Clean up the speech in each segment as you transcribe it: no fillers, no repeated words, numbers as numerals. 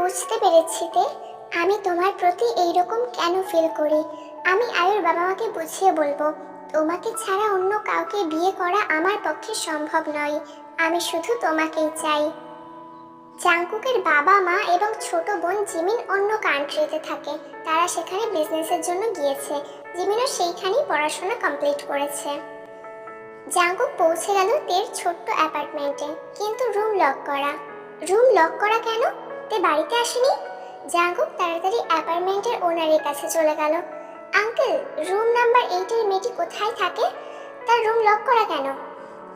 বুঝতে পেরেছি তে আমি তোমার প্রতি এইরকম কেন ফিল করি। আমি আয়ুর বাবা মাকে বুঝিয়ে বলবো তোমাকে ছাড়া অন্য কাউকে বিয়ে করা আমার পক্ষে সম্ভব নয়। আমি শুধু তোমাকেই চাই। জাংকুকের বাবা মা এবং ছোট বোন জিমিন অন্য কান্ট্রিতে থাকে। তারা সেখানে বিজনেসের জন্য গিয়েছে। জিমিনও সেইখানেই পড়াশোনা কমপ্লিট করেছে। জাংকুক পৌঁছে গেল তের ছোট্ট অ্যাপার্টমেন্টে, কিন্তু রুম লক করা। রুম লক করা কেন? তে বাড়িতে আসেনি। জাংকুক তাড়াতাড়ি অ্যাপার্টমেন্টের ওনারের কাছে চলে গেল। আঙ্কেল, রুম নাম্বার 8 এর মেয়েটি কোথায় থাকে? তার রুম লক করা কেন?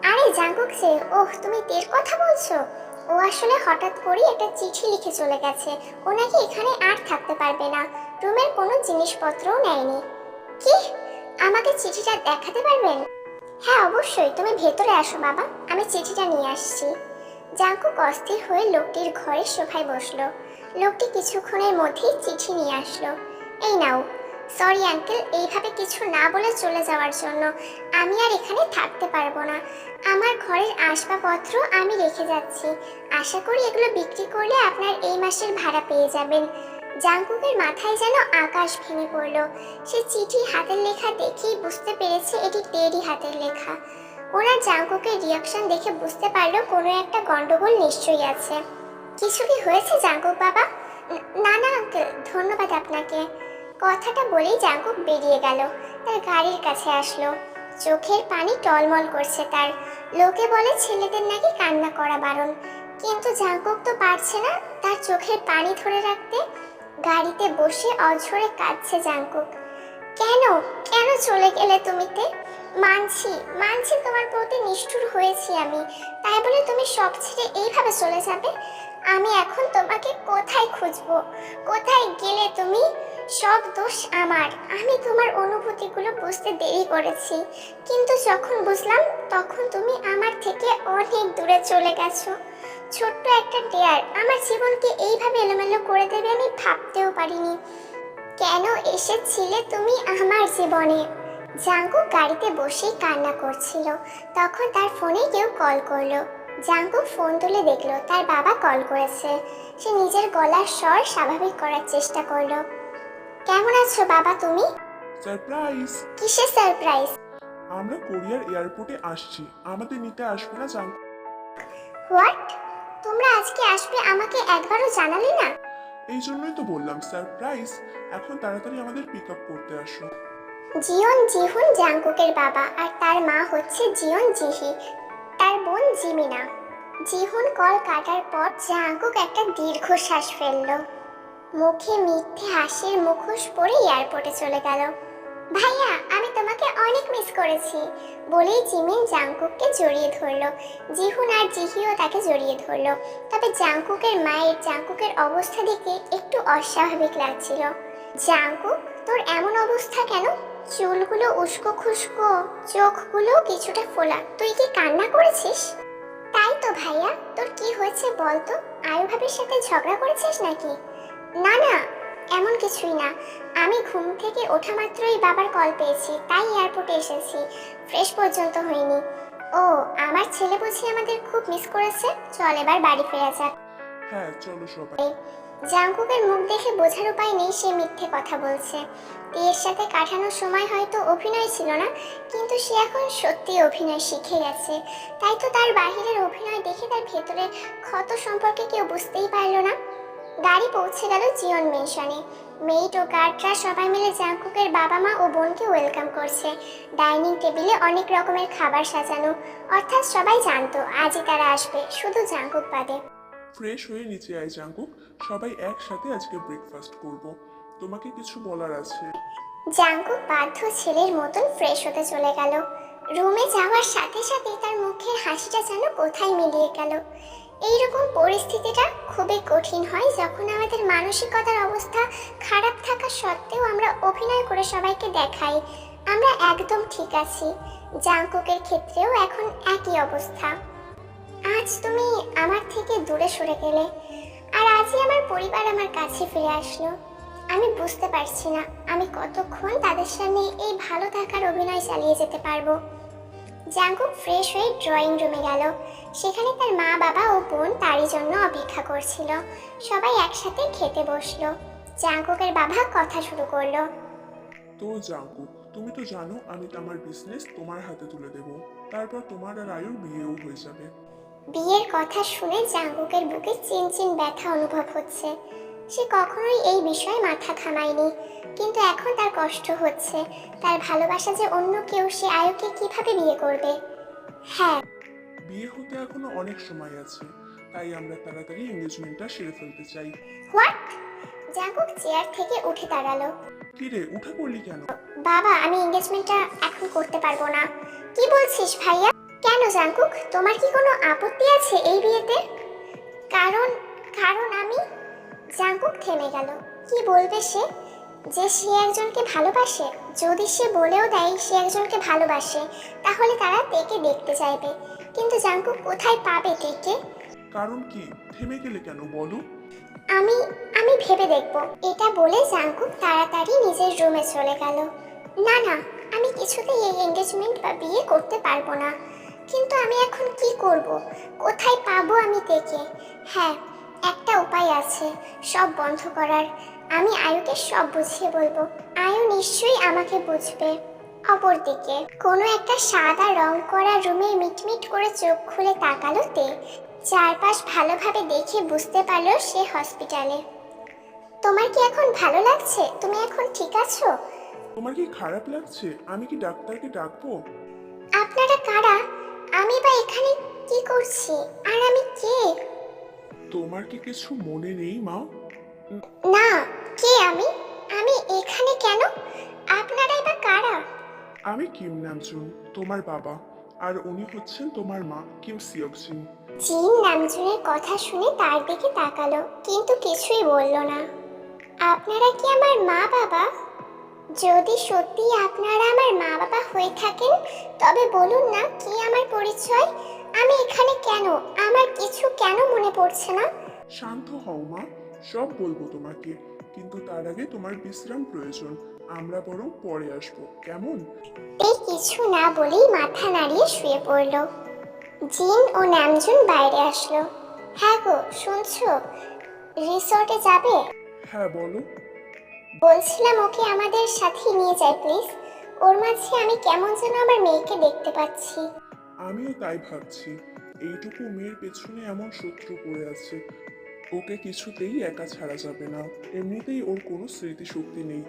আরে জাংকুক যে, ওহ তুমি তের কথা বলছো। ও আসলে হঠাৎ করে একটা চিঠি লিখে চলে গেছে। ও নাকি এখানে আর থাকতে পারবে না। রুমের কোনো জিনিসপত্রও নেয়নি। কি? আমাকে চিঠিটা দেখাতে পারবেন? হ্যাঁ অবশ্যই, তুমি ভেতরে আসো বাবা, আমি চিঠিটা নিয়ে আসছি। জাংকুক অস্থির হয়ে লোকটির ঘরে সোফায় বসলো। লোকটি কিছুক্ষণের মধ্যেই চিঠি নিয়ে আসলো। এই নাও। সরি আঙ্কেল, এইভাবে কিছু না বলে চলে যাওয়ার জন্য। আমি আর এখানে থাকতে পারবো না। আমার ঘরের আসবাবপত্র আমি রেখে যাচ্ছি। আশা করি এগুলো বিক্রি করলে আপনার এই মাসের ভাড়া পেয়ে যাবেন। জাংকুকের মাথায় যেন আকাশ ভেঙে পড়ল। সে চিঠি হাতের লেখা দেখেই বুঝতে পেরেছে এটি তেরই হাতের লেখা। ওনার জাংকুকের রিয়াকশন দেখে বুঝতে পারলো কোনো একটা গন্ডগোল নিশ্চয়ই আছে। কিছু কি হয়েছে জাংকুক বাবা? না না আঙ্কেল, ধন্যবাদ আপনাকে। কথাটা বলেই জাংকুক বেরিয়ে গেল। তার গাড়ির কাছে আসলো। চোখের পানি টলমল করছে তার। লোকে বলে ছেলেদের নাকি কান্না করা বারণ, কিন্তু জাংকুক তো পারছে না তার চোখের পানি ধরে রাখতে। গাড়িতে বসে অঝরে কাঁদছে জাংকুক। কেন কেন চলে গেলে তুমিতে? মানছি মানছি তোমার প্রতি নিষ্ঠুর হয়েছি আমি, তাই বলে তুমি সব ছেড়ে এইভাবে চলে যাবে? আমি এখন তোমাকে কোথায় খুঁজবো? কোথায় গেলে তুমি? সব দোষ আমার। আমি তোমার অনুভূতিগুলো বুঝতে দেরি করেছি, কিন্তু যখন বুঝলাম তখন তুমি আমার থেকে অনেক দূরে চলে গেছো। ছোট্ট একটা ডেয়ার আমার জীবনকে এইভাবে এলোমেলো করে দেবে আমি ভাবতেও পারিনি। কেন এসেছিলে তুমি আমার জীবনে? জাংকুক গাড়িতে বসেই কান্না করছিল। তখন তার ফোনে কেউ কল করলো। জাংকুক ফোন তুলে দেখলো তার বাবা কল করেছে। সে নিজের গলার স্বর স্বাভাবিক করার চেষ্টা করলো। কেমন আছো বাবা তুমি? সারপ্রাইজ! কিসের সারপ্রাইজ? আমরা কোরিয়ার এয়ারপোর্টে আসছি, আমাদের নিতে আসবে না জাঙ্কু? হোয়াট? তোমরা আজকে আসবে আমাকে একবারও জানালে না? এই জন্যই তো বললাম সারপ্রাইজ। এখন তাড়াতাড়ি আমাদের পিক আপ করতে আসো। জিয়ন জিহুন জাংকুকের বাবা, আর তার মা হচ্ছে জিয়ন জিহি, তার বোন জিমিনা। জিহুন কল কাটার পর জাংকুক একটা দীর্ঘশ্বাস ফেললো। মুখে মিথ্যে হাসির মুখোশ পরে এয়ারপোর্টে চলে গেল। ভাইয়া, আমি তোমাকে অনেক মিস করেছি বলেই জিমিন জাংকুককে জড়িয়ে ধরলো। জিহুন আর জিহিও তাকে জড়িয়ে ধরলো। তবে জাংকুকের মায়ের জাংকুকের অবস্থা দেখে একটু অস্বাভাবিক লাগছিল। জাংকুক, তোর এমন অবস্থা কেন? চুলগুলো উস্কো খুস্কো, চোখগুলো কিছুটা ফোলা। তুই কি কান্না করেছিস? তাই তো ভাইয়া, তোর কি হয়েছে বলতো? আয়ু ভাবির সাথে ঝগড়া করেছিস নাকি? না না, এমন কিছুই না। আমি ঘুম থেকে ওঠা মাত্রই বাবার কল পেয়েছি, তাই এয়ারপোর্টে এসেছি। ফ্রেশ পর্যন্ত হয়নি। ও, আমার ছেলে বুঝি আমাদের খুব মিস করেছে। চল এবার বাড়ি ফেরা যাক। হ্যাঁ চলো সবাই। জাংকুকের মুখ দেখে বোঝার উপায় নেই সে মিথ্যে কথা বলছে। এর সাথে কাটানোর সময় হয়তো অভিনয় ছিল না, কিন্তু সে এখন সত্যি অভিনয় শিখে গেছে। তাই তো তার বাহিরের অভিনয় দেখে তার ভেতরের ক্ষত সম্পর্কে কেউ বুঝতেই পারল না। গাড়ি পৌঁছে গেল জিয়ন মেনশনে। মেইড ও গার্ডরা সবাই মিলে জাংকুকের বাবা মা ও বোনকে ওয়েলকাম করছে। ডাইনিং টেবিলে অনেক রকমের খাবার সাজানো, অর্থাৎ সবাই জানতো আজই তারা আসবে, শুধু জাংকুক বাদে। ফ্রেশ হয়ে নিচে আয় জাঙ্কুক, সবাই একসাথে আজকে ব্রেকফাস্ট করব। তোমাকে কিছু বলার আছে। জাংকুক বাধ্য ছেলের মতন ফ্রেশ হতে চলে গেল। রুমে যাওয়ার সাথে সাথে তার মুখের হাসিটা যেন কোথায় মিলিয়ে গেল। এইরকম পরিস্থিতিটা খুবই কঠিন হয় যখন আমাদের মানসিকতার অবস্থা খারাপ থাকা সত্ত্বেও আমরা অভিনয় করে সবাইকে দেখাই আমরা একদম ঠিক আছি। জাংকুকের ক্ষেত্রেও এখন একই অবস্থা। আজ তুমি আমার থেকে দূরে সরে গেলে, আর আজই আমার পরিবার আমার কাছে ফিরে আসলো। আমি বুঝতে পারছি না আমি কতক্ষণ তাদের সামনে এই ভালো থাকার অভিনয় চালিয়ে যেতে পারবো। জাঙ্কুক ফ্রেশ হয়ে ড্রয়িং রুমে গেল। সেখানে তার মা বাবা ও বোন তারই জন্য অপেক্ষা করছিল। সবাই একসাথে খেতে বসলো। জাঙ্কুকের বাবা কথা শুরু করলো। তো জাঙ্কুক, তুমি তো জানো আমি আমার বিজনেস তোমার হাতে তুলে দেব। তারপর তোমার আর আয়ুর বিয়েও হয়ে যাবে। বিয়ের কথা শুনে জাঙ্কুকের বুকে চিনচিন ব্যথা অনুভব হচ্ছে। সে কখনোই এই বিষয়ে মাথা ঘামায়নি, কিন্তু এখন তার কষ্ট হচ্ছে। তার ভালোবাসা যে অন্য কেউ, সে আয়ুকে কিভাবে বিয়ে করবে? হ্যাঁ, বিয়ে হতে এখনো অনেক সময় আছে, তাই আমরা তাড়াতাড়ি এঙ্গেজমেন্টটা সেরে ফেলতে চাই। হোয়াট? জাঙ্কুক চেয়ার থেকে উঠে দাঁড়ালো। কি রে, উঠে পড়লি কেন? বাবা, আমি এঙ্গেজমেন্টটা এখন করতে পারবো না। কি বলছিস ভাইয়া? কেন জাঙ্কুক, তোমার কি কোনো আপত্তি আছে এই বিয়েতে? কারণ কারণ আমি। জাঙ্কুক থেমে গেল। কি বলবে সে? যে সে একজনকে ভালোবাসে? যদি সে বলেও দেয় সে একজনকে ভালোবাসে, তাহলে তারা তেকে দেখতে চাইবে। কিন্তু জাঙ্কুক কোথায় পাবে তেকে? কারণ কি? থেমে গেলে কেন বলো? আমি আমি ভেবে দেখব। এটা বলে জাঙ্কুক তাড়াতাড়ি নিজের রুমে চলে গেল। না না, আমি কিছুতেই এই এঙ্গেজমেন্ট বা বিয়ে করতে পারবো না। কিন্তু আমি এখন কি করব? কোথায় পাবো আমি তেকে? হ্যাঁ, একটা উপায় আছে সব বন্ধ করার। আমি আয়ুকে সব বুঝিয়ে বলবো। আয়ু নিশ্চয়ই আমাকে বুঝবে। অপরদিকে কোনো একটা সাদা রং করা রুমে মিটমিট করে চোখ খুলে তাকালো তে। চারপাশ ভালোভাবে দেখে বুঝতে পারলো সে হসপিটালে। তোমার কি এখন ভালো লাগছে? তুমি এখন ঠিক আছো? তোমার কি খারাপ লাগছে? আমি কি ডাক্তারকে ডাকবো? আপনারা কারা? আমি বা এখানে কি করছি? আর আমি কে? তোমার কি কিছু মনে নেই মা? না, কে আমি? আমি এখানে কেন? আপনারাই বা কারা? আমি কিম নামজুন, তোমার বাবা। আর উনি হচ্ছেন তোমার মা, কিম সিয়কজিন। জিন নামজুনের কথা শুনে তার দিকে তাকালো, কিন্তু কিছুই বলল না। আপনারা কি আমার মা বাবা? যদি সত্যি আপনারা আমার মা বাবা হয়ে থাকেন, তবে বলুন না কি আমার পরিচয়? আমি এখানে কেন? আমার কিছু কেন মনে পড়ছে না? শান্ত হও মা, সব বলবো তোমাকে। কিন্তু তার আগে তোমার বিশ্রাম প্রয়োজন। আমরা বরং পরে আসবো, কেমন? এই কিছু না বলেই মাথা নাড়িয়ে শুয়ে পড়ল। জিন ও নামজুন বাইরে আসলো। হ্যাঁ গো, শুনছো? রিসর্টে যাবে? হ্যাঁ বলো। বলছিলাম ওকে আমাদের সাথে নিয়ে যাই প্লিজ। ওর মাঝে আমি কেমন যেন আমার মেয়েকে দেখতে পাচ্ছি। আমিও তাই ভাবছি। এইটুকু মেয়ের পেছনে এমন শত্রু পড়ে আছে। ওকে কিছুতেই একা ছাড়া যাবে না। এমনিতেই ওর কোনো স্মৃতিশক্তি নেই।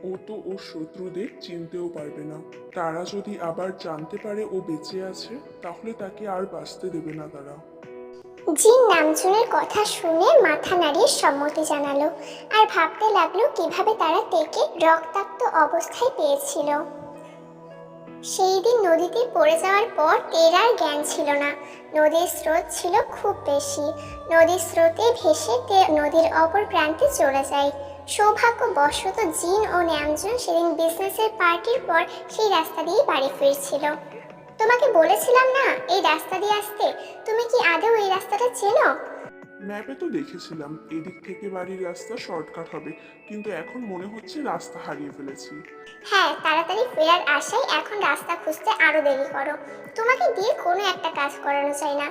ও তো ওর শত্রুদের চিনতেও পারবে না। তারা যদি আবার জানতে পারে ও বেঁচে আছে, তাহলে তাকে আর বাঁচতে দেবে না তারা। জিন নামজুনের কথা শুনে মাথা নাড়িয়ে সম্মতি জানালো, আর ভাবতে লাগলো কিভাবে তারা তেকে রক্তাক্ত অবস্থায় পেয়েছিল। সেই দিন নদীতে পড়ে যাওয়ার পর তের আর জ্ঞান ছিল না। নদীর স্রোত ছিল খুব বেশি। নদীর স্রোতে ভেসে তে নদীর অপর প্রান্তে চলে যায়। সৌভাগ্যবশত জিন ও ন্যামজুন সেদিন বিজনেসের পার্টির পর সেই রাস্তা দিয়ে বাড়ি ফিরছিল। তোমাকে বলেছিলাম না এই রাস্তা দিয়ে আসতে। তুমি কি আদৌ এই রাস্তাটা চেনো? ম্যাপে তো দেখেছিলাম এদিক থেকে বাড়ির রাস্তা শর্টকাট হবে, কিন্তু এখন মনে হচ্ছে রাস্তা হারিয়ে ফেলেছি। হ্যাঁ, তাড়াতাড়ি ফেরার আশায় এখন রাস্তা খুঁজতে আরো দেরি করো। তোমাকে দিয়ে কোনো একটা কাজ করানো চাই না।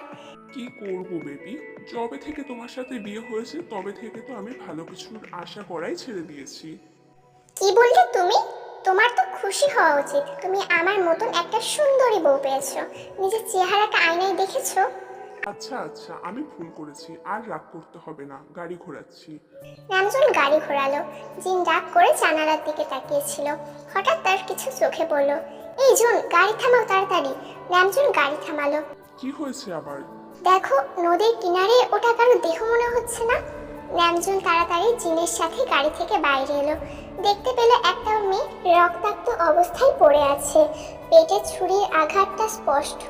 কি করব বেবি? যবে থেকে তোমার সাথে বিয়ে হয়েছে তবে থেকে তো আমি ভালো কিছুর আশা করাই ছেড়ে দিয়েছি। কি বললে তুমি? তোমার তো খুশি হওয়া উচিত। তুমি আমার মতন একটা সুন্দরী বউ পেয়েছো। নিজের চেহারাটা আয়নায় দেখেছো? আচ্ছা আচ্ছা, আমি ভুল করেছি, আর রাগ করতে হবে না, গাড়ি ঘোরাচ্ছি। নামজুন গাড়ি ঘোরালো। জিন রাগ করে জানালার দিকে তাকিয়েছিল। হঠাৎ তার কিছু চোখে পড়লো। এই জুন, গাড়ি থামাও তাড়াতাড়ি। নামজুন গাড়ি থামালো। কি হয়েছে আবার? দেখো, নদীর কিনারে ওটা কারো দেহ মনে হচ্ছে না? ন্যামজুন তাড়াতাড়ি জিনের সাথে গাড়ি থেকে বাইরে এলো। দেখতে পেল একটা মেয়ে রক্তাক্ত অবস্থায় পড়ে আছে। পেটে ছুরির আঘাতটা স্পষ্ট।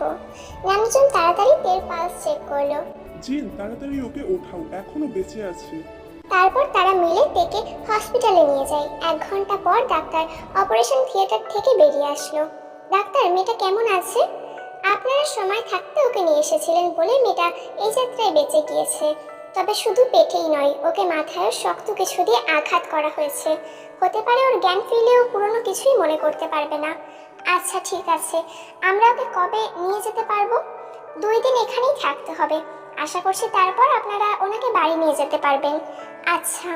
ন্যামজুন তাড়াতাড়ি তের পালস চেক করলো। জিন, তাড়াতাড়ি ওকে ওঠাও, এখনো বেঁচে আছে। তারপর তারা মিলে তেকে হসপিটালে নিয়ে যায়। 1 ঘন্টা পর ডাক্তার অপারেশন থিয়েটার থেকে বেরিয়ে আসলো। ডাক্তার, মেয়েটা কেমন আছে? আপনারা সময় থাকতে ওকে নিয়ে এসেছিলেন বলে মেয়েটা এই যাত্রায় বেঁচে গিয়েছে। তবে শুধু পেটেই নয়, ওকে মাথায় শক্ত কিছু দিয়ে আঘাত করা হয়েছে। হতে পারে ওর জ্ঞান ফিরলেও পুরনো কিছুই মনে করতে পারবে না। আচ্ছা ঠিক আছে, আমরা ওকে কবে নিয়ে যেতে পারবো? 2 দিন এখানেই থাকতে হবে। আশা করছি তারপর আপনারা ওনাকে বাড়ি নিয়ে যেতে পারবেন। আচ্ছা।